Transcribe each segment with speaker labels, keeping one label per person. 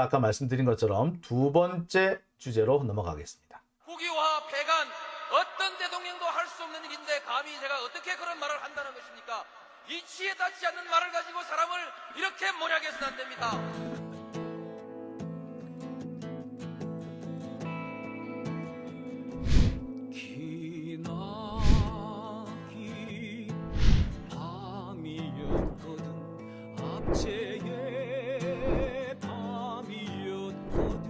Speaker 1: 아까 말씀드린 것처럼 두 번째 주제로 넘어가겠습니다.
Speaker 2: 국유화 폐간 어떤 대통령도 할 수 없는 일인데 감히 제가 어떻게 그런 말을 한다는 것입니까? 이치에 닿지 않는 말을 가지고 사람을 이렇게 모략해서는 안 됩니다.
Speaker 3: 기나긴 밤이었거든 압제의 밤이었거든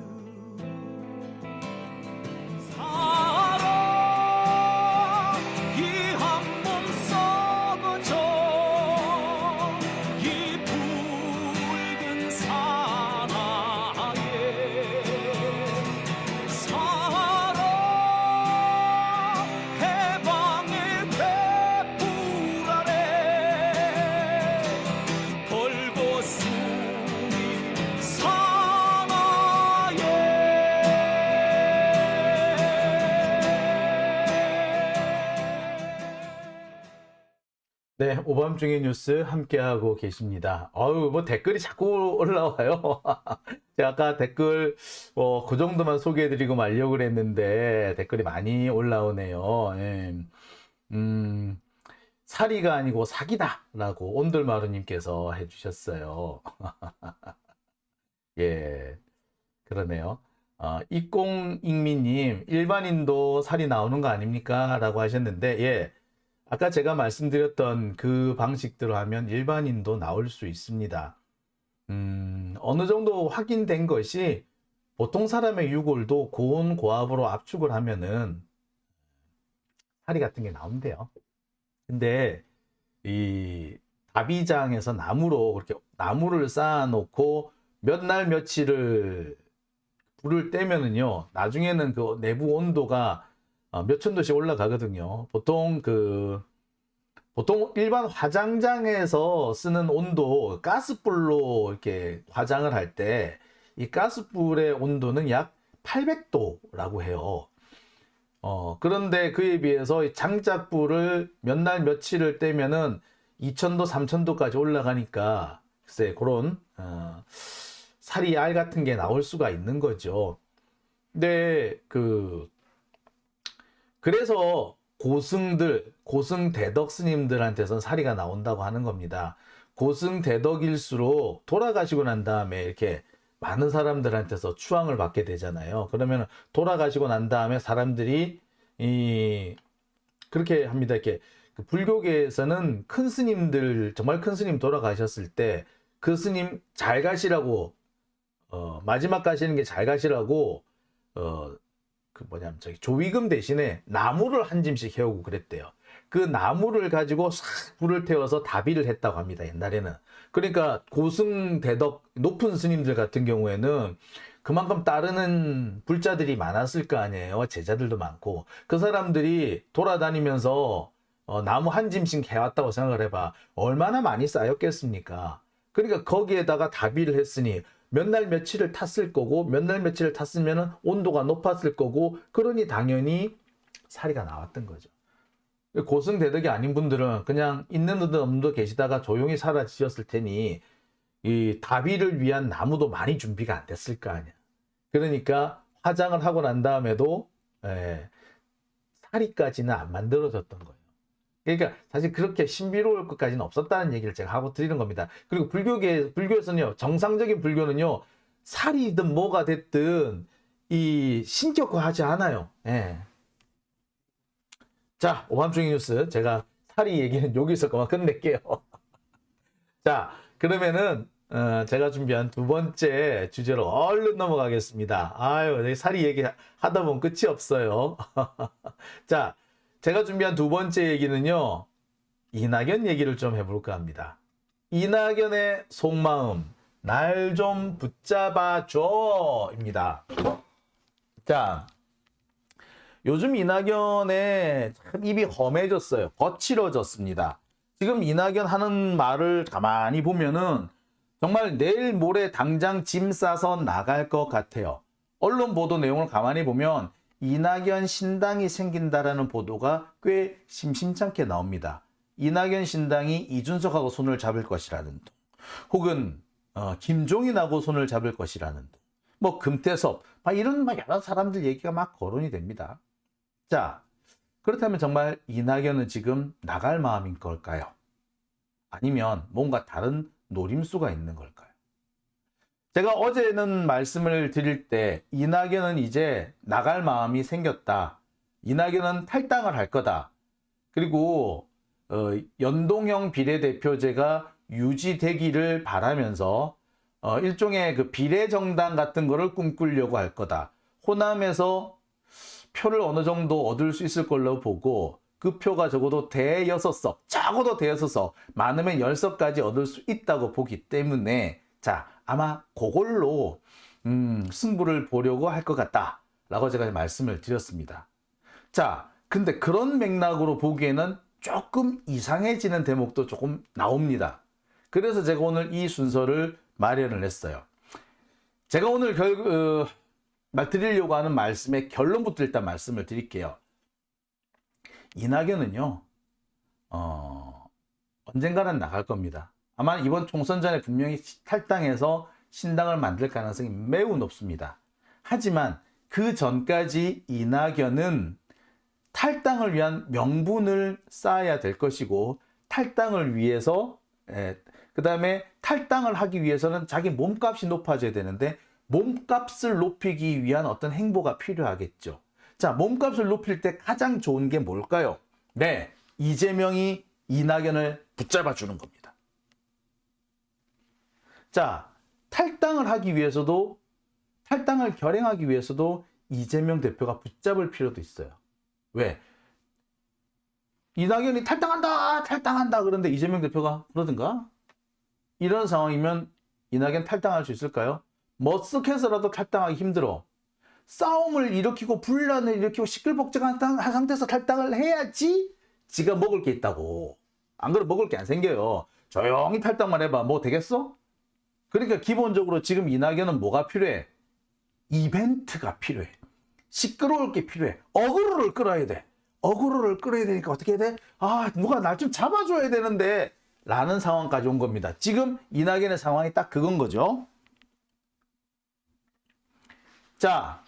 Speaker 3: 사랑이 한몸 썩어져 이 붉은 사나에 사랑 해방의 횃불 아래 벌거숭이 사나에
Speaker 1: 네, 오밤중의 뉴스 함께하고 계십니다. 뭐 댓글이 자꾸 올라와요. 제가 아까 댓글 그 정도만 소개해드리고 말려고 그랬는데 댓글이 많이 올라오네요. 예. 사리가 아니고 사기다 라고 온돌마루님께서 해주셨어요. 예, 그러네요. 익공익미님, 일반인도 살이 나오는 거 아닙니까? 라고 하셨는데, 예, 아까 제가 말씀드렸던 그 방식대로 하면 일반인도 나올 수 있습니다. 어느 정도 확인된 것이 보통 사람의 유골도 고온 고압으로 압축을 하면은 살이 같은 게 나온대요. 근데 이 다비장에서 나무로 그렇게 나무를 쌓아놓고 몇 날 며칠을 불을 떼면은요, 나중에는 그 내부 온도가 몇천 도씩 올라가거든요. 보통 일반 화장장에서 쓰는 온도, 가스불로 이렇게 화장을 할 때 이 가스불의 온도는 약 800도라고 해요. 그런데 그에 비해서 이 장작불을 몇 날 며칠을 떼면은 2000도, 3000도까지 올라가니까 글쎄 그런 사리 알 같은 게 나올 수가 있는 거죠. 근데 그래서 고승대덕 스님들한테선 사리가 나온다고 하는 겁니다. 고승대덕일수록 돌아가시고 난 다음에 이렇게 많은 사람들한테서 추앙을 받게 되잖아요. 그러면 돌아가시고 난 다음에 사람들이 그렇게 합니다. 이렇게 불교계에서는 큰 스님들, 정말 큰 스님 돌아가셨을 때 그 스님 잘 가시라고, 마지막 가시는 게 잘 가시라고, 저기 조위금 대신에 나무를 한 짐씩 해오고 그랬대요. 그 나무를 가지고 싹 불을 태워서 다비를 했다고 합니다, 옛날에는. 그러니까 고승대덕 높은 스님들 같은 경우에는 그만큼 따르는 불자들이 많았을 거 아니에요. 제자들도 많고. 그 사람들이 돌아다니면서 나무 한 짐씩 해왔다고 생각을 해봐. 얼마나 많이 쌓였겠습니까? 그러니까 거기에다가 다비를 했으니 몇 날 며칠을 탔을 거고, 몇 날 며칠을 탔으면 온도가 높았을 거고, 그러니 당연히 사리가 나왔던 거죠. 고승대덕이 아닌 분들은 그냥 있는 듯 없는 듯 계시다가 조용히 사라지셨을 테니 이 다비를 위한 나무도 많이 준비가 안 됐을 거 아니야. 그러니까 화장을 하고 난 다음에도 사리까지는 안 만들어졌던 거예요. 그러니까 사실 그렇게 신비로울 것까지는 없었다는 얘기를 제가 하고 드리는 겁니다. 그리고 불교에서는요, 정상적인 불교는요, 살이든 뭐가 됐든 이 신격화하지 않아요. 예. 자, 오밤중의 뉴스, 제가 살이 얘기는 여기서 그만 끝낼게요. 자, 그러면은 제가 준비한 두 번째 주제로 얼른 넘어가겠습니다. 아유, 살이 얘기 하다 보면 끝이 없어요. 자, 제가 준비한 두 번째 얘기는요, 이낙연 얘기를 좀 해볼까 합니다. 이낙연의 속마음, 날 좀 붙잡아줘 입니다. 자, 요즘 이낙연의 참 입이 험해졌어요. 거칠어졌습니다. 지금 이낙연 하는 말을 가만히 보면은 정말 내일 모레 당장 짐 싸서 나갈 것 같아요. 언론 보도 내용을 가만히 보면 이낙연 신당이 생긴다라는 보도가 꽤 심심찮게 나옵니다. 이낙연 신당이 이준석하고 손을 잡을 것이라는 둥. 혹은 김종인하고 손을 잡을 것이라는 등, 뭐 금태섭, 막 이런 막 여러 사람들 얘기가 막 거론이 됩니다. 자, 그렇다면 정말 이낙연은 지금 나갈 마음인 걸까요? 아니면 뭔가 다른 노림수가 있는 걸까요? 제가 어제는 말씀을 드릴 때 이낙연은 이제 나갈 마음이 생겼다. 이낙연은 탈당을 할 거다. 그리고 연동형 비례대표제가 유지되기를 바라면서 일종의 그 비례정당 같은 거를 꿈꾸려고 할 거다. 호남에서 표를 어느 정도 얻을 수 있을 걸로 보고 그 표가 적어도 대6석, 적어도 대6석, 많으면 10석까지 얻을 수 있다고 보기 때문에 자, 아마 그걸로 승부를 보려고 할 것 같다 라고 제가 말씀을 드렸습니다. 자, 근데 그런 맥락으로 보기에는 조금 이상해지는 대목도 조금 나옵니다. 그래서 제가 오늘 이 순서를 마련을 했어요. 제가 오늘 드리려고 하는 말씀의 결론부터 일단 말씀을 드릴게요. 이낙연은요, 언젠가는 나갈 겁니다. 아마 이번 총선 전에 분명히 탈당해서 신당을 만들 가능성이 매우 높습니다. 하지만 그 전까지 이낙연은 탈당을 위한 명분을 쌓아야 될 것이고, 탈당을 위해서, 그 다음에 탈당을 하기 위해서는 자기 몸값이 높아져야 되는데, 몸값을 높이기 위한 어떤 행보가 필요하겠죠. 자, 몸값을 높일 때 가장 좋은 게 뭘까요? 네, 이재명이 이낙연을 붙잡아 주는 겁니다. 자, 탈당을 하기 위해서도, 탈당을 결행하기 위해서도 이재명 대표가 붙잡을 필요도 있어요. 왜? 이낙연이 탈당한다 그런데 이재명 대표가 그러든가? 이런 상황이면 이낙연 탈당할 수 있을까요? 머쓱해서라도 탈당하기 힘들어. 싸움을 일으키고 분란을 일으키고 시끌벅적한 상태에서 탈당을 해야지 지가 먹을 게 있다고. 안 그러면 먹을 게 안 생겨요. 조용히 탈당만 해봐. 뭐 되겠어? 그러니까 기본적으로 지금 이낙연은 뭐가 필요해? 이벤트가 필요해. 시끄러울 게 필요해. 어그로를 끌어야 돼. 어그로를 끌어야 되니까 어떻게 해야 돼? 아, 누가 날 좀 잡아줘야 되는데 라는 상황까지 온 겁니다. 지금 이낙연의 상황이 딱 그건 거죠. 자,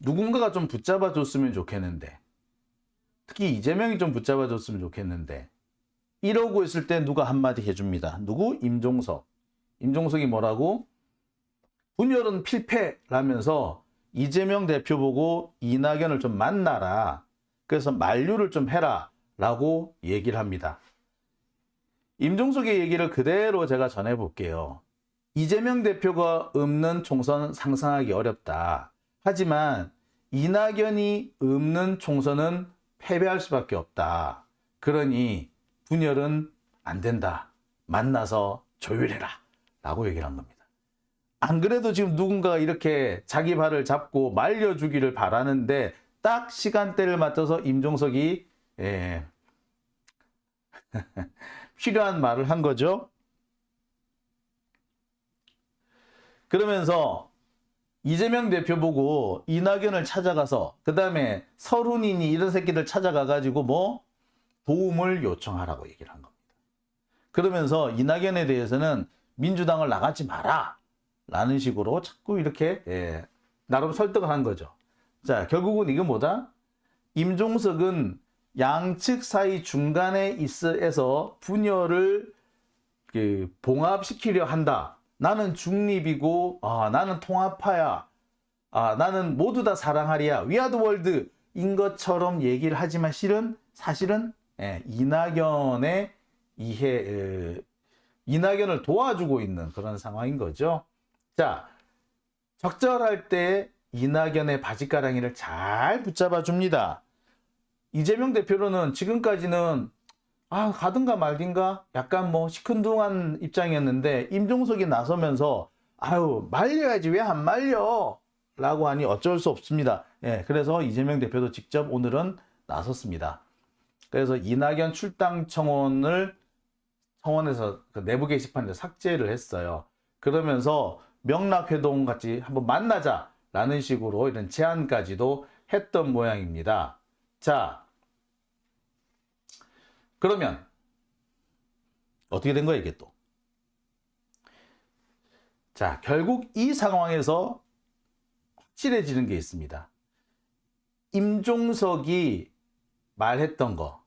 Speaker 1: 누군가가 좀 붙잡아줬으면 좋겠는데, 특히 이재명이 좀 붙잡아줬으면 좋겠는데, 이러고 있을 때 누가 한마디 해줍니다. 누구? 임종석. 임종석이 뭐라고? 분열은 필패라면서 이재명 대표 보고 이낙연을 좀 만나라. 그래서 만류를 좀 해라 라고 얘기를 합니다. 임종석의 얘기를 그대로 제가 전해볼게요. 이재명 대표가 없는 총선 상상하기 어렵다. 하지만 이낙연이 없는 총선은 패배할 수밖에 없다. 그러니 분열은 안 된다. 만나서 조율해라. 라고 얘기를 한 겁니다. 안 그래도 지금 누군가가 이렇게 자기 발을 잡고 말려주기를 바라는데 딱 시간대를 맞춰서 임종석이 필요한 말을 한 거죠. 그러면서 이재명 대표 보고 이낙연을 찾아가서 그 다음에 서른이니 이런 새끼들 찾아가가지고 뭐 도움을 요청하라고 얘기를 한 겁니다. 그러면서 이낙연에 대해서는 민주당을 나가지 마라 라는 식으로 자꾸 이렇게 나름 설득을 한 거죠. 자, 결국은 이게 뭐다? 임종석은 양측 사이 중간에 있어서 분열을 봉합시키려 한다. 나는 중립이고 나는 통합파야. 나는 모두 다 사랑하리야. 위아드 월드인 것처럼 얘기를 하지만 사실은 이낙연의 이낙연을 도와주고 있는 그런 상황인 거죠. 자, 적절할 때 이낙연의 바지가랑이를 잘 붙잡아 줍니다. 이재명 대표로는 지금까지는 가든가 말든가 약간 뭐 시큰둥한 입장이었는데 임종석이 나서면서 말려야지 왜 안 말려? 라고 하니 어쩔 수 없습니다. 그래서 이재명 대표도 직접 오늘은 나섰습니다. 그래서 이낙연 출당 청원에서 그 내부 게시판에 삭제를 했어요. 그러면서 명락회동 같이 한번 만나자 라는 식으로 이런 제안까지도 했던 모양입니다. 자, 그러면 어떻게 된 거야 이게 또? 자, 결국 이 상황에서 확실해지는 게 있습니다. 임종석이 말했던 거,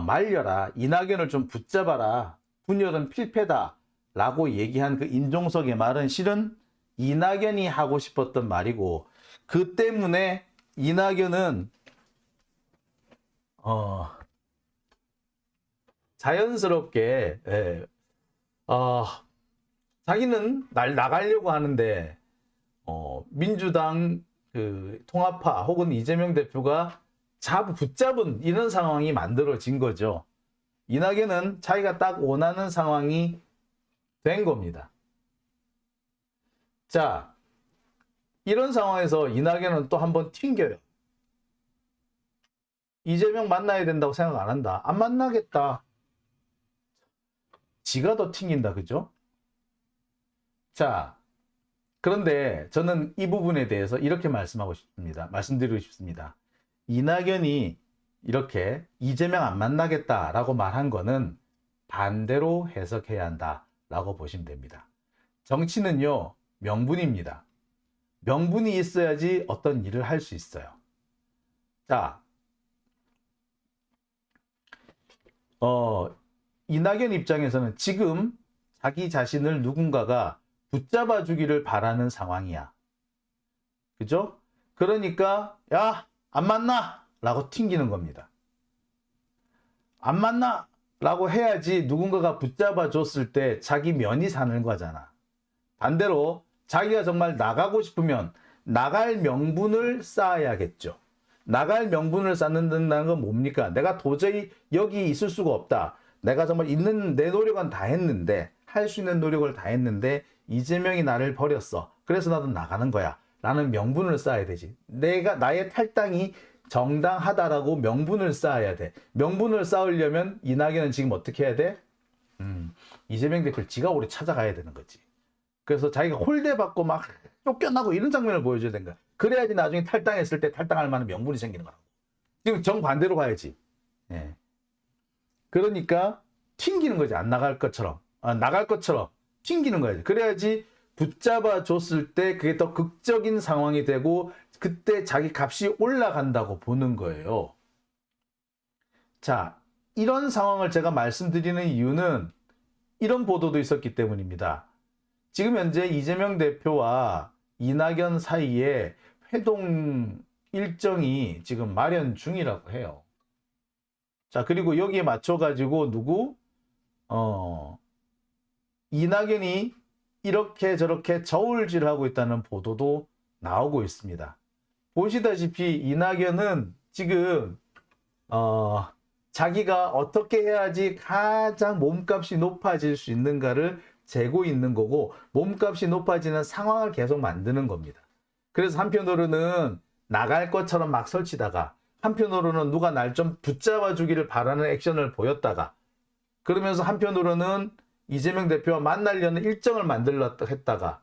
Speaker 1: 말려라, 이낙연을 좀 붙잡아라, 분열은 필패다 라고 얘기한 그 임종석의 말은 실은 이낙연이 하고 싶었던 말이고, 그 때문에 이낙연은 자연스럽게 자기는 나가려고 하는데 민주당 그 통합파 혹은 이재명 대표가 붙잡은 이런 상황이 만들어진 거죠. 이낙연은 자기가 딱 원하는 상황이 된 겁니다. 자, 이런 상황에서 이낙연은 또 한번 튕겨요. 이재명 만나야 된다고 생각 안 한다. 안 만나겠다. 지가 더 튕긴다. 그죠? 자, 그런데 저는 이 부분에 대해서 이렇게 말씀드리고 싶습니다. 이낙연이 이렇게 이재명 안 만나겠다라고 말한 거는 반대로 해석해야 한다라고 보시면 됩니다. 정치는요, 명분입니다. 명분이 있어야지 어떤 일을 할 수 있어요. 자, 이낙연 입장에서는 지금 자기 자신을 누군가가 붙잡아 주기를 바라는 상황이야. 그죠? 그러니까 야, 안 만나! 라고 튕기는 겁니다. 안 만나! 라고 해야지 누군가가 붙잡아 줬을 때 자기 면이 사는 거잖아. 반대로 자기가 정말 나가고 싶으면 나갈 명분을 쌓아야겠죠. 나갈 명분을 쌓는다는 건 뭡니까? 내가 도저히 여기 있을 수가 없다. 내가 정말 내 노력은 다 했는데, 할 수 있는 노력을 다 했는데 이재명이 나를 버렸어. 그래서 나도 나가는 거야. 라는 명분을 쌓아야 되지. 나의 탈당이 정당하다라고 명분을 쌓아야 돼. 명분을 쌓으려면 이낙연은 지금 어떻게 해야 돼? 이재명 대표를 지가 오래 찾아가야 되는 거지. 그래서 자기가 홀대받고 막 쫓겨나고 이런 장면을 보여줘야 되는 거야. 그래야지 나중에 탈당했을 때 탈당할 만한 명분이 생기는 거라고. 지금 정반대로 가야지. 예. 그러니까 튕기는 거지. 안 나갈 것처럼. 나갈 것처럼 튕기는 거야지. 그래야지 붙잡아 줬을 때 그게 더 극적인 상황이 되고 그때 자기 값이 올라간다고 보는 거예요. 자, 이런 상황을 제가 말씀드리는 이유는 이런 보도도 있었기 때문입니다. 지금 현재 이재명 대표와 이낙연 사이에 회동 일정이 지금 마련 중이라고 해요. 자, 그리고 여기에 맞춰가지고 이낙연이 이렇게 저렇게 저울질하고 있다는 보도도 나오고 있습니다. 보시다시피 이낙연은 지금 자기가 어떻게 해야지 가장 몸값이 높아질 수 있는가를 재고 있는 거고, 몸값이 높아지는 상황을 계속 만드는 겁니다. 그래서 한편으로는 나갈 것처럼 막 설치다가, 한편으로는 누가 날 좀 붙잡아 주기를 바라는 액션을 보였다가, 그러면서 한편으로는 이재명 대표와 만나려는 일정을 만들었다 했다가,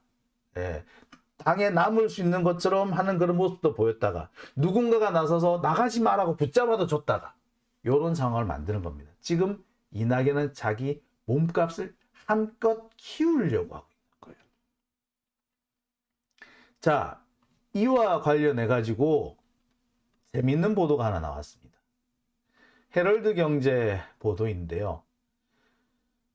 Speaker 1: 당에 남을 수 있는 것처럼 하는 그런 모습도 보였다가, 누군가가 나서서 나가지 마라고 붙잡아도 줬다가, 이런 상황을 만드는 겁니다. 지금 이낙연은 자기 몸값을 한껏 키우려고 하고 있는 거예요. 자, 이와 관련해 가지고 재밌는 보도가 하나 나왔습니다. 헤럴드 경제 보도인데요.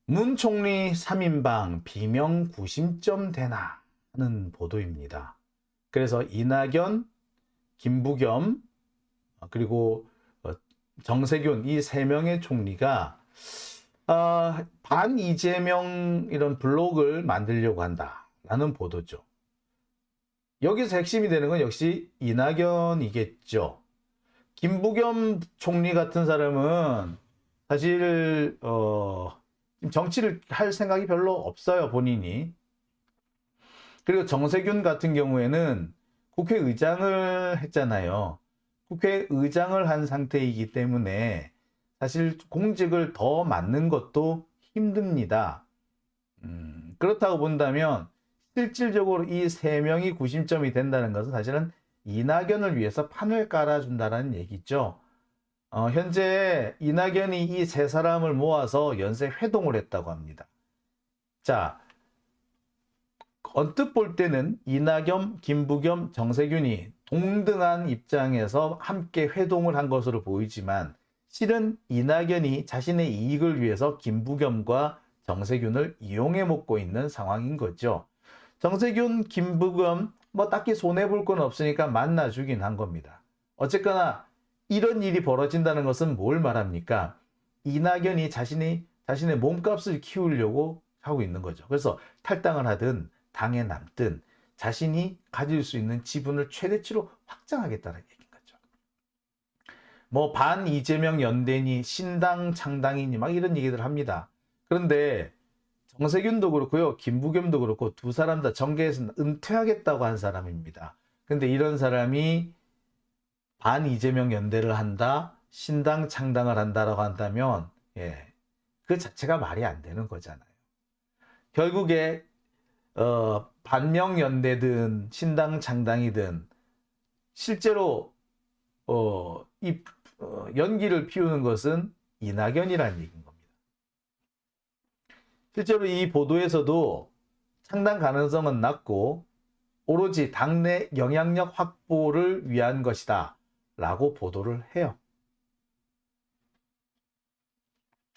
Speaker 1: 문 총리 3인방 비명 구심점 되나 하는 보도입니다. 그래서 이낙연, 김부겸, 그리고 정세균 이 세 명의 총리가 반 이재명 이런 블록을 만들려고 한다라는 보도죠. 여기서 핵심이 되는 건 역시 이낙연이겠죠. 김부겸 총리 같은 사람은 사실 정치를 할 생각이 별로 없어요, 본인이. 그리고 정세균 같은 경우에는 국회의장을 했잖아요. 국회의장을 한 상태이기 때문에 사실 공직을 더 맡는 것도 힘듭니다. 그렇다고 본다면 실질적으로 이 세 명이 구심점이 된다는 것은 사실은 이낙연을 위해서 판을 깔아준다는 얘기죠. 현재 이낙연이 이 세 사람을 모아서 연쇄 회동을 했다고 합니다. 자, 언뜻 볼 때는 이낙연, 김부겸, 정세균이 동등한 입장에서 함께 회동을 한 것으로 보이지만 실은 이낙연이 자신의 이익을 위해서 김부겸과 정세균을 이용해 먹고 있는 상황인 거죠. 정세균, 김부겸 뭐 딱히 손해볼 건 없으니까 만나주긴 한 겁니다. 어쨌거나 이런 일이 벌어진다는 것은 뭘 말합니까? 이낙연이 자신의 몸값을 키우려고 하고 있는 거죠. 그래서 탈당을 하든 당에 남든 자신이 가질 수 있는 지분을 최대치로 확장하겠다는 얘기인 거죠. 뭐 반 이재명 연대니 신당 창당이니 막 이런 얘기들 합니다. 그런데 정세균도 그렇고요, 김부겸도 그렇고 두 사람 다 정계에서 은퇴하겠다고 한 사람입니다. 근데 이런 사람이 반 이재명 연대를 한다, 신당 창당을 한다라고 한다면 그 자체가 말이 안 되는 거잖아요. 결국에 반명 연대든 신당 창당이든 실제로 연기를 피우는 것은 이낙연이라는 얘기인 겁니다. 실제로 이 보도에서도 창당 가능성은 낮고 오로지 당내 영향력 확보를 위한 것이다 라고 보도를 해요.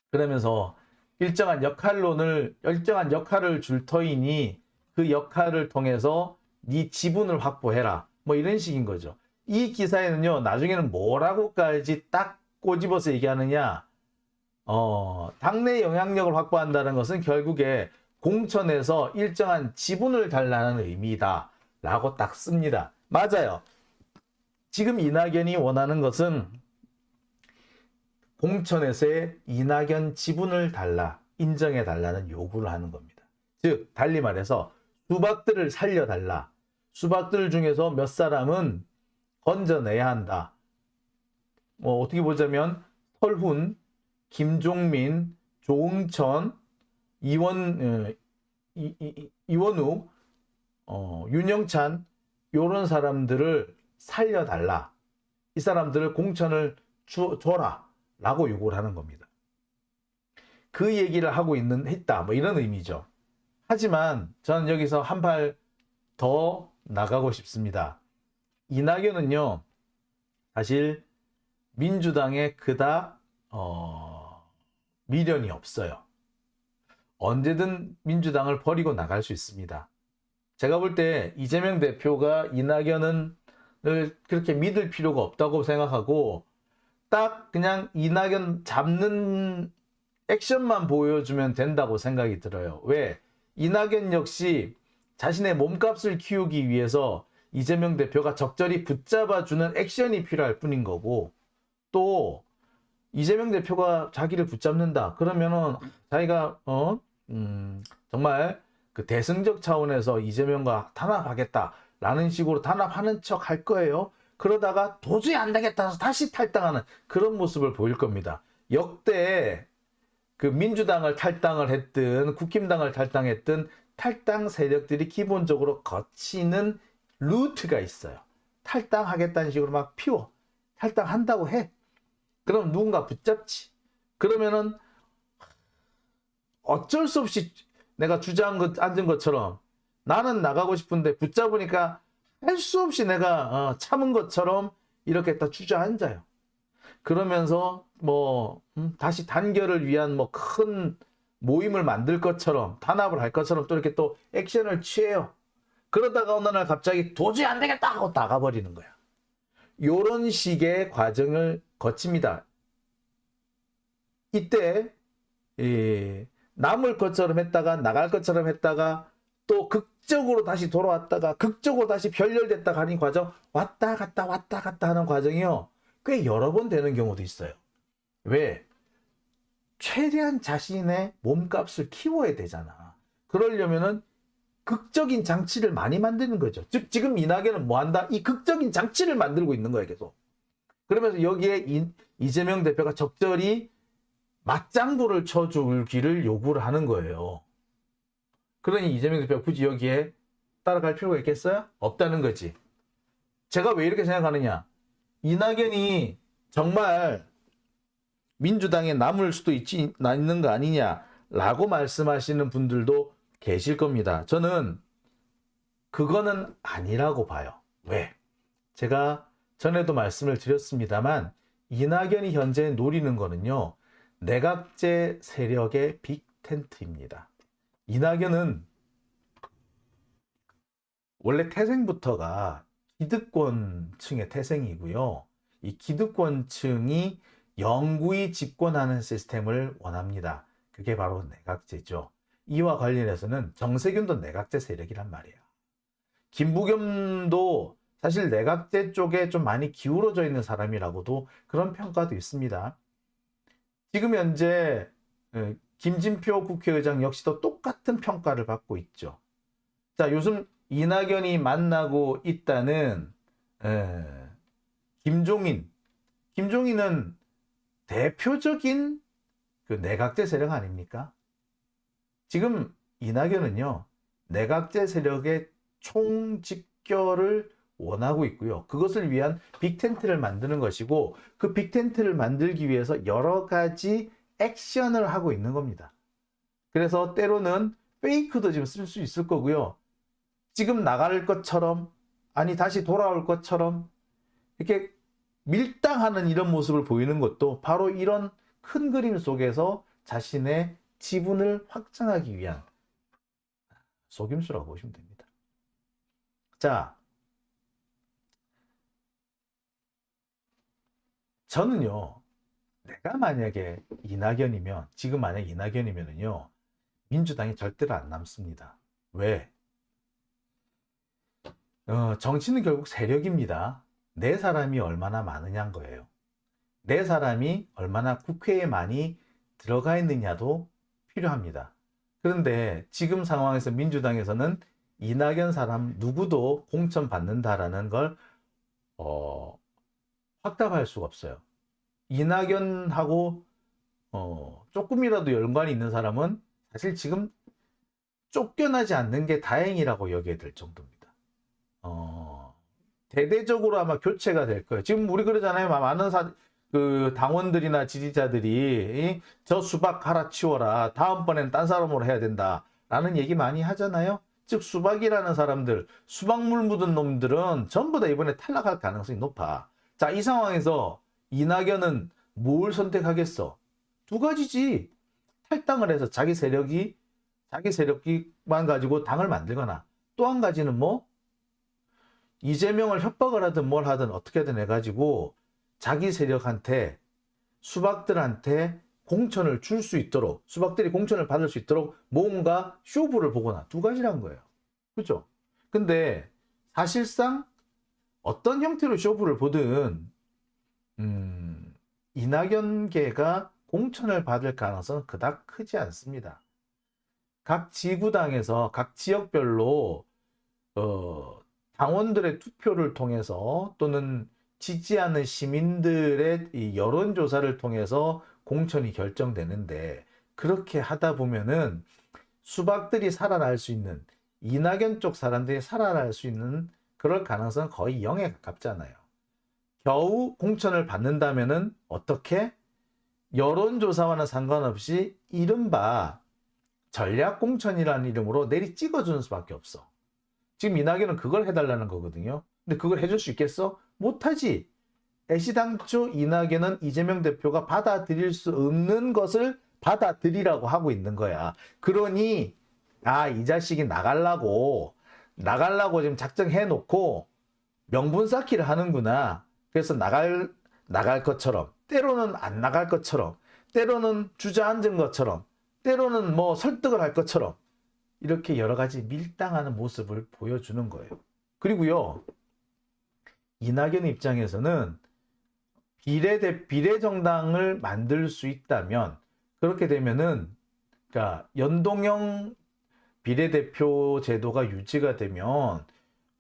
Speaker 1: 그러면서 일정한 역할을 줄 터이니 그 역할을 통해서 네 지분을 확보해라 뭐 이런 식인 거죠. 이 기사에는요, 나중에는 뭐라고까지 딱 꼬집어서 얘기하느냐, 당내 영향력을 확보한다는 것은 결국에 공천에서 일정한 지분을 달라는 의미다 라고 딱 씁니다. 맞아요. 지금 이낙연이 원하는 것은 공천에서의 이낙연 지분을 달라, 인정해 달라는 요구를 하는 겁니다. 즉 달리 말해서 수박들을 살려달라, 수박들 중에서 몇 사람은 건져내야 한다. 뭐 어떻게 보자면 설훈, 김종민, 조응천, 이원욱, 윤영찬 이런 사람들을 살려달라, 이 사람들을 공천을 줘라 라고 요구를 하는 겁니다. 그 얘기를 하고 했다 뭐 이런 의미죠. 하지만 저는 여기서 한 발 더 나가고 싶습니다. 이낙연은요, 사실 민주당에 그닥 미련이 없어요. 언제든 민주당을 버리고 나갈 수 있습니다. 제가 볼 때 이재명 대표가 이낙연을 그렇게 믿을 필요가 없다고 생각하고 딱 그냥 이낙연 잡는 액션만 보여주면 된다고 생각이 들어요. 왜? 이낙연 역시 자신의 몸값을 키우기 위해서 이재명 대표가 적절히 붙잡아주는 액션이 필요할 뿐인 거고, 또 이재명 대표가 자기를 붙잡는다 그러면은 자기가 정말 그 대승적 차원에서 이재명과 단합하겠다라는 식으로 단합하는 척 할 거예요. 그러다가 도저히 안 되겠다 해서 다시 탈당하는 그런 모습을 보일 겁니다. 역대 그 민주당을 탈당을 했든 국힘당을 탈당했든 탈당 세력들이 기본적으로 거치는 루트가 있어요. 탈당하겠다는 식으로 막 피워. 탈당한다고 해. 그럼 누군가 붙잡지. 그러면은 어쩔 수 없이 내가 앉은 것처럼 나는 나가고 싶은데 붙잡으니까 할 수 없이 내가 참은 것처럼 이렇게 딱 주저앉아요. 그러면서 뭐 다시 단결을 위한 뭐 큰 모임을 만들 것처럼 단합을 할 것처럼 또 이렇게 또 액션을 취해요. 그러다가 어느 날 갑자기 도저히 안 되겠다 하고 나가버리는 거야. 요런 식의 과정을 거칩니다. 이때 남을 것처럼 했다가 나갈 것처럼 했다가 또 극적으로 다시 돌아왔다가 극적으로 다시 별렬됐다가 하는 과정, 왔다 갔다 하는 과정이요, 꽤 여러 번 되는 경우도 있어요. 왜? 최대한 자신의 몸값을 키워야 되잖아. 그러려면은 극적인 장치를 많이 만드는 거죠. 즉 지금 이낙연은 뭐 한다? 이 극적인 장치를 만들고 있는 거예요, 계속. 그러면서 여기에 이재명 대표가 적절히 맞장구를 쳐주기를 요구를 하는 거예요. 그러니 이재명 대표가 굳이 여기에 따라갈 필요가 있겠어요? 없다는 거지. 제가 왜 이렇게 생각하느냐? 이낙연이 정말 민주당에 남을 수도 있는 거 아니냐라고 말씀하시는 분들도 계실 겁니다. 저는 그거는 아니라고 봐요. 왜? 제가 전에도 말씀을 드렸습니다만 이낙연이 현재 노리는 거는요. 내각제 세력의 빅텐트입니다. 이낙연은 원래 태생부터가 기득권층의 태생이고요. 이 기득권층이 영구히 집권하는 시스템을 원합니다. 그게 바로 내각제죠. 이와 관련해서는 정세균도 내각제 세력이란 말이에요. 김부겸도 사실 내각제 쪽에 좀 많이 기울어져 있는 사람이라고도 그런 평가도 있습니다. 지금 현재 김진표 국회의장 역시도 똑같은 평가를 받고 있죠. 자, 요즘 이낙연이 만나고 있다는 김종인은 대표적인 그 내각제 세력 아닙니까? 지금 이낙연은요, 내각제 세력의 총집결을 원하고 있고요. 그것을 위한 빅텐트를 만드는 것이고, 그 빅텐트를 만들기 위해서 여러 가지 액션을 하고 있는 겁니다. 그래서 때로는 페이크도 지금 쓸 수 있을 거고요. 지금 나갈 것처럼, 아니 다시 돌아올 것처럼 이렇게 밀당하는 이런 모습을 보이는 것도 바로 이런 큰 그림 속에서 자신의 지분을 확장하기 위한 속임수라고 보시면 됩니다. 자, 저는요, 내가 만약에 이낙연이면, 지금 만약에 이낙연이면요, 민주당이 절대로 안 남습니다. 왜? 정치는 결국 세력입니다. 내 사람이 얼마나 많으냐는 거예요. 내 사람이 얼마나 국회에 많이 들어가 있느냐도 필요합니다. 그런데 지금 상황에서 민주당에서는 이낙연 사람 누구도 공천 받는다라는 걸 확답할 수가 없어요. 이낙연하고 조금이라도 연관이 있는 사람은 사실 지금 쫓겨나지 않는 게 다행이라고 여겨야 될 정도입니다. 대대적으로 아마 교체가 될 거예요. 지금 우리 그러잖아요. 많은 그 당원들이나 지지자들이 저 수박 갈아치워라. 다음번엔 딴 사람으로 해야 된다. 라는 얘기 많이 하잖아요. 즉 수박이라는 사람들, 수박물 묻은 놈들은 전부 다 이번에 탈락할 가능성이 높아. 자, 이 상황에서 이낙연은 뭘 선택하겠어? 두 가지지. 탈당을 해서 자기 세력만 가지고 당을 만들거나, 또 한 가지는 뭐? 이재명을 협박을 하든 뭘 하든 어떻게든 해가지고 자기 세력한테, 수박들한테 공천을 줄 수 있도록, 수박들이 공천을 받을 수 있도록 뭔가 쇼부를 보거나, 두 가지란 거예요. 그죠? 근데 사실상 어떤 형태로 쇼부를 보든 이낙연계가 공천을 받을 가능성은 그닥 크지 않습니다. 각 지구당에서 각 지역별로 당원들의 투표를 통해서 또는 지지하는 시민들의 이 여론조사를 통해서 공천이 결정되는데, 그렇게 하다 보면은 수박들이 살아날 수 있는, 이낙연 쪽 사람들이 살아날 수 있는 그럴 가능성은 거의 0에 가깝잖아요. 겨우 공천을 받는다면은 어떻게? 여론조사와는 상관없이 이른바 전략공천이라는 이름으로 내리 찍어주는 수밖에 없어. 지금 이낙연은 그걸 해달라는 거거든요. 근데 그걸 해줄 수 있겠어? 못하지. 애시당초 이낙연은 이재명 대표가 받아들일 수 없는 것을 받아들이라고 하고 있는 거야. 그러니 이 자식이 나가려고 지금 작정해놓고 명분 쌓기를 하는구나. 그래서 나갈 것처럼, 때로는 안 나갈 것처럼, 때로는 주저앉은 것처럼, 때로는 뭐 설득을 할 것처럼 이렇게 여러 가지 밀당하는 모습을 보여주는 거예요. 그리고요, 이낙연 입장에서는 비례정당을 만들 수 있다면, 그렇게 되면은, 그러니까 연동형 비례대표 제도가 유지가 되면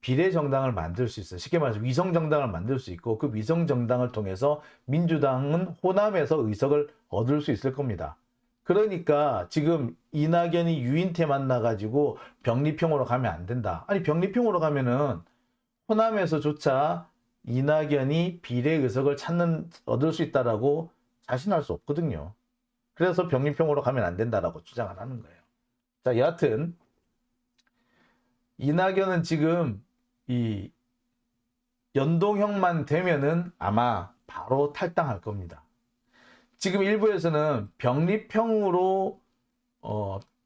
Speaker 1: 비례정당을 만들 수 있어요. 쉽게 말해서 위성정당을 만들 수 있고, 그 위성정당을 통해서 민주당은 호남에서 의석을 얻을 수 있을 겁니다. 그러니까 지금 이낙연이 유인태 만나가지고 병리평으로 가면 안 된다. 아니, 병리평으로 가면은 호남에서조차 이낙연이 비례 의석을 얻을 수 있다라고 자신할 수 없거든요. 그래서 병리평으로 가면 안 된다라고 주장을 하는 거예요. 자, 여하튼 이낙연은 지금 이 연동형만 되면은 아마 바로 탈당할 겁니다. 지금 일부에서는 병립형으로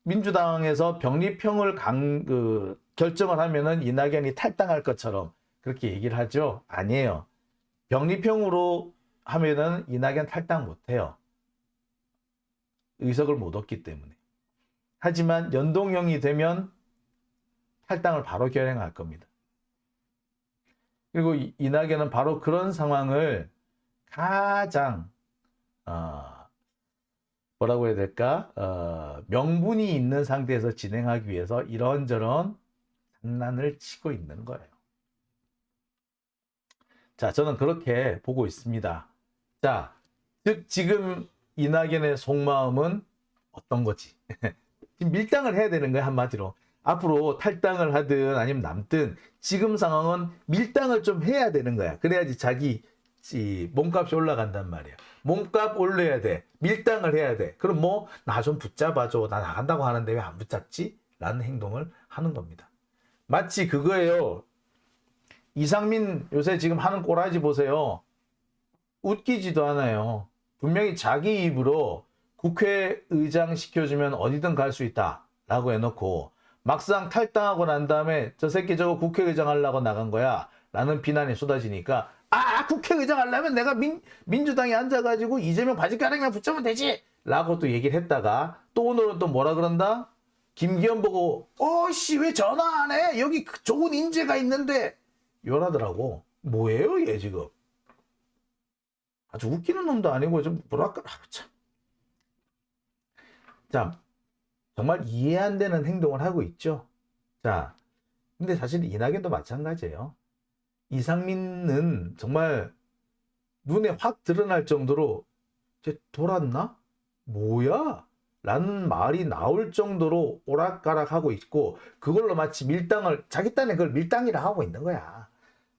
Speaker 1: 민주당에서 병립형을 결정을 하면은 이낙연이 탈당할 것처럼 그렇게 얘기를 하죠. 아니에요. 병립형으로 하면은 이낙연 탈당 못해요. 의석을 못 얻기 때문에. 하지만 연동형이 되면 탈당을 바로 결행할 겁니다. 그리고 이낙연은 바로 그런 상황을 가장 뭐라고 해야 될까? 명분이 있는 상태에서 진행하기 위해서 이런저런 장난을 치고 있는 거예요. 자, 저는 그렇게 보고 있습니다. 자, 즉 지금 이낙연의 속마음은 어떤 거지? 지금 밀당을 해야 되는 거야, 한마디로. 앞으로 탈당을 하든 아니면 남든 지금 상황은 밀당을 좀 해야 되는 거야. 그래야지 자기 몸값이 올라간단 말이야. 몸값 올려야 돼. 밀당을 해야 돼. 그럼 뭐 나 좀 붙잡아줘. 나 나간다고 하는데 왜 안 붙잡지? 라는 행동을 하는 겁니다. 마치 그거예요. 이상민 요새 지금 하는 꼬라지 보세요. 웃기지도 않아요. 분명히 자기 입으로 국회의장 시켜주면 어디든 갈 수 있다 라고 해놓고 막상 탈당하고 난 다음에 저 새끼 저거 국회의장 하려고 나간 거야 라는 비난이 쏟아지니까 국회의장 하려면 내가 민주당에 앉아가지고 이재명 바지가랑이만 붙잡으면 되지 라고 또 얘기를 했다가 또 오늘은 또 뭐라 그런다? 김기현 보고 씨 왜 전화 안 해? 여기 좋은 인재가 있는데 이러더라고. 뭐예요 얘 지금? 아주 웃기는 놈도 아니고 좀 뭐랄까 참. 자, 정말 이해 안 되는 행동을 하고 있죠. 자, 근데 사실 이낙연도 마찬가지예요. 이상민은 정말 눈에 확 드러날 정도로 쟤 돌았나? 뭐야? 라는 말이 나올 정도로 오락가락하고 있고 그걸로 마치 밀당을 자기 딴에 그걸 밀당이라 하고 있는 거야.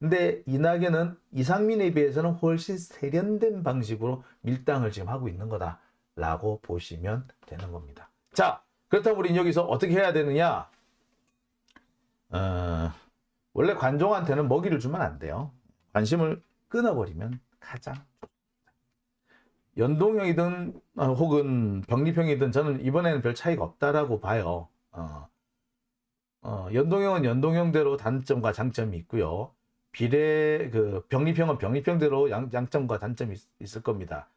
Speaker 1: 근데 이낙연은 이상민에 비해서는 훨씬 세련된 방식으로 밀당을 지금 하고 있는 거다라고 보시면 되는 겁니다. 자, 그렇다면 우리는 여기서 어떻게 해야 되느냐? 원래 관종한테는 먹이를 주면 안 돼요. 관심을 끊어버리면 가장 연동형이든 혹은 병립형이든 저는 이번에는 별 차이가 없다라고 봐요. 연동형은 연동형대로 단점과 장점이 있고요. 병립형은 병립형대로 양점과 단점이 있을 겁니다.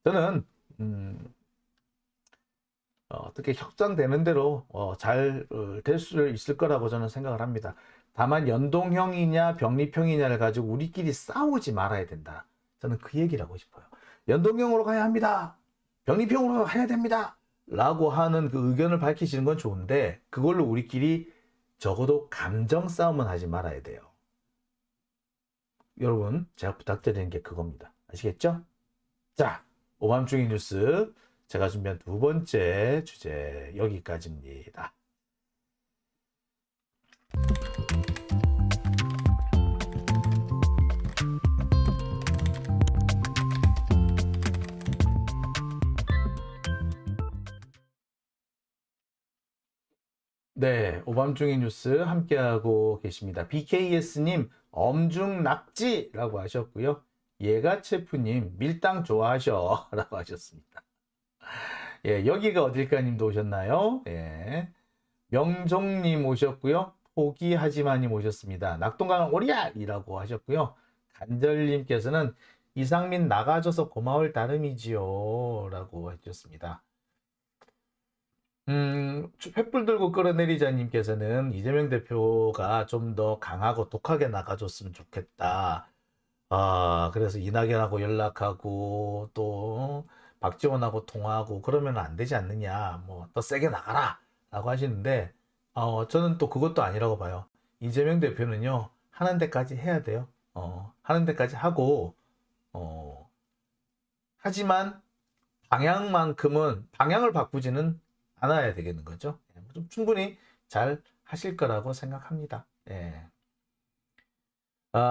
Speaker 1: 저는 어떻게 협상되는 대로 잘 될 수 있을 거라고 저는 생각을 합니다. 다만 연동형이냐 병립형이냐를 가지고 우리끼리 싸우지 말아야 된다. 저는 그 얘기를 하고 싶어요. 연동형으로 가야 합니다. 병립형으로 해야 됩니다. 라고 하는 그 의견을 밝히시는 건 좋은데 그걸로 우리끼리 적어도 감정 싸움은 하지 말아야 돼요. 여러분 제가 부탁드리는 게 그겁니다. 아시겠죠? 자, 오밤중의 뉴스 제가 준비한 두 번째 주제 여기까지입니다. 네, 오밤중의 뉴스 함께하고 계십니다. BKS님 엄중낙지라고 하셨고요. 예가체프님 밀당 좋아하셔 라고 하셨습니다. 예, 여기가 어딜까님도 오셨나요? 예, 명종님 오셨고요. 포기하지마님 오셨습니다. 낙동강 오리알이라고 하셨고요. 간절님께서는 이상민 나가줘서 고마울 따름이지요 라고 해주셨습니다. 횃불 들고 끌어내리자님께서는 이재명 대표가 좀 더 강하고 독하게 나가줬으면 좋겠다. 그래서 이낙연하고 연락하고 또 박지원하고 통화하고 그러면 안 되지 않느냐. 뭐 더 세게 나가라 라고 하시는데 저는 또 그것도 아니라고 봐요. 이재명 대표는요 하는 데까지 해야 돼요. 하는 데까지 하고 하지만 방향만큼은 방향을 바꾸지는 않아야 되겠는 거죠. 좀 충분히 잘 하실 거라고 생각합니다. 예.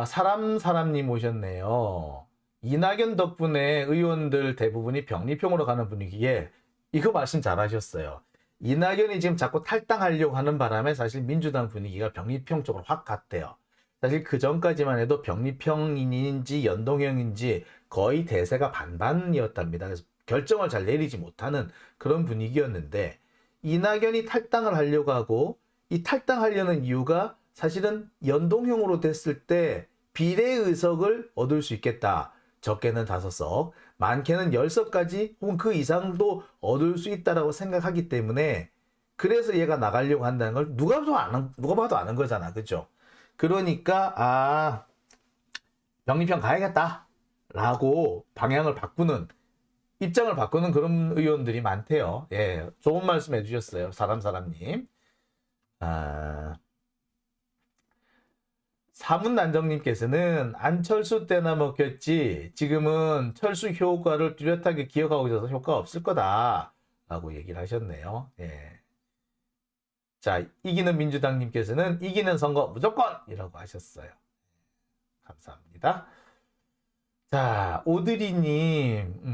Speaker 1: 사람님 오셨네요. 이낙연 덕분에 의원들 대부분이 병립형으로 가는 분위기에 이거 말씀 잘 하셨어요. 이낙연이 지금 자꾸 탈당하려고 하는 바람에 사실 민주당 분위기가 병리평 쪽으로 확 갔대요. 사실 그 전까지만 해도 병리평인지 연동형인지 거의 대세가 반반이었답니다. 그래서 결정을 잘 내리지 못하는 그런 분위기였는데 이낙연이 탈당을 하려고 하고 이 탈당하려는 이유가 사실은 연동형으로 됐을 때 비례의석을 얻을 수 있겠다. 적게는 5석, 많게는 10석까지 혹은 그 이상도 얻을 수 있다라고 생각하기 때문에 그래서 얘가 나가려고 한다는 걸 누가 봐도 아는 거잖아. 그죠? 그러니까 병리평 가야겠다 라고 방향을 바꾸는 입장을 바꾸는 그런 의원들이 많대요. 예, 좋은 말씀 해주셨어요. 사람님. 사문난정님께서는 안철수 때나 먹혔지 지금은 철수 효과를 뚜렷하게 기억하고 있어서 효과가 없을 거다 라고 얘기를 하셨네요. 예. 자, 이기는 민주당님께서는 이기는 선거 무조건 이라고 하셨어요. 감사합니다. 자, 오드리님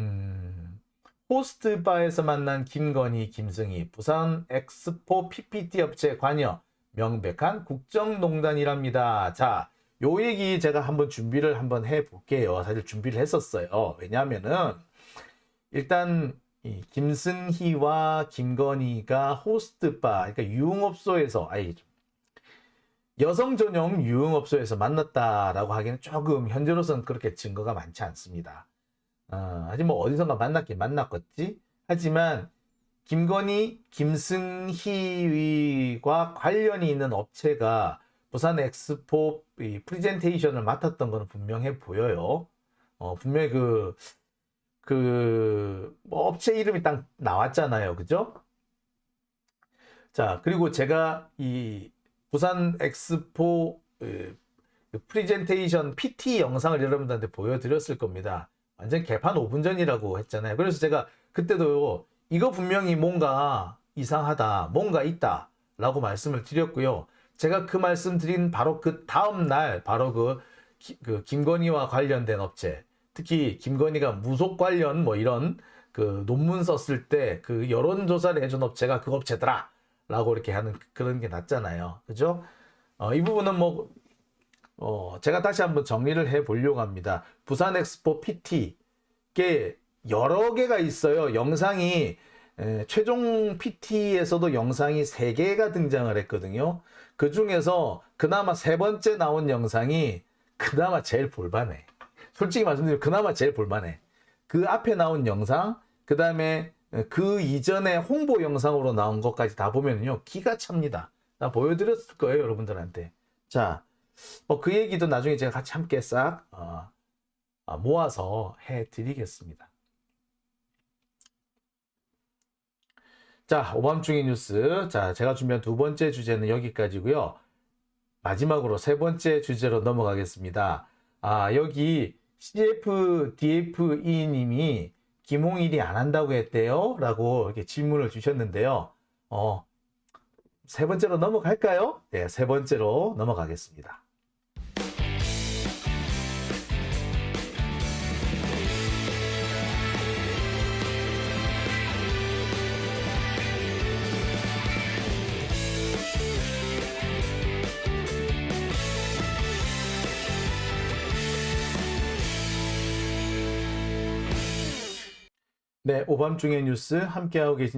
Speaker 1: 호스트바에서 만난 김건희, 김승희 부산 엑스포 PPT 업체 관여 명백한 국정농단이랍니다. 자, 요 얘기 제가 한번 준비를 한번 해볼게요. 사실 준비를 했었어요. 왜냐하면은 일단 이 김승희와 김건희가 호스트바, 그러니까 유흥업소에서 여성 전용 유흥업소에서 만났다라고 하기는 조금 현재로서는 그렇게 증거가 많지 않습니다. 아직 뭐 어디선가 만났긴 만났겠지. 하지만 김건희, 김승희와 관련이 있는 업체가 부산 엑스포 프리젠테이션을 맡았던 거는 분명해 보여요. 분명히 뭐 업체 이름이 딱 나왔잖아요. 그죠? 자, 그리고 제가 이 부산 엑스포 프리젠테이션 PT 영상을 여러분들한테 보여드렸을 겁니다. 완전 개판 5분 전이라고 했잖아요. 그래서 제가 그때도 이거 분명히 뭔가 이상하다, 뭔가 있다 라고 말씀을 드렸고요. 제가 그 말씀 드린 바로 그 다음날 바로 그 김건희와 관련된 업체, 특히 김건희가 무속 관련 뭐 이런 그 논문 썼을 때 그 여론조사를 해준 업체가 그 업체더라 라고 이렇게 하는 그런 게 났잖아요. 그죠? 이 부분은 제가 다시 한번 정리를 해 보려고 합니다. 부산 엑스포 PT께 여러 개가 있어요. 영상이 최종 PT에서도 영상이 3개가 등장을 했거든요. 그 중에서 그나마 3번째 나온 영상이 그나마 제일 볼만해. 솔직히 말씀드리면 그나마 제일 볼만해. 그 앞에 나온 영상, 그 다음에 그 이전에 홍보 영상으로 나온 것까지 다 보면요 기가 찹니다. 나 보여드렸을 거예요, 여러분들한테. 자, 그 얘기도 나중에 제가 같이 함께 싹 모아서 해드리겠습니다. 자, 오밤중의 뉴스. 자, 제가 준비한 2번째 주제는 여기까지고요. 마지막으로 3번째 주제로 넘어가겠습니다. 여기 CFDFE 님이 김홍일이 안 한다고 했대요? 라고 이렇게 질문을 주셨는데요. 3번째로 넘어갈까요? 네, 3번째로 넘어가겠습니다. 네, 오밤중의 뉴스 함께하고 계신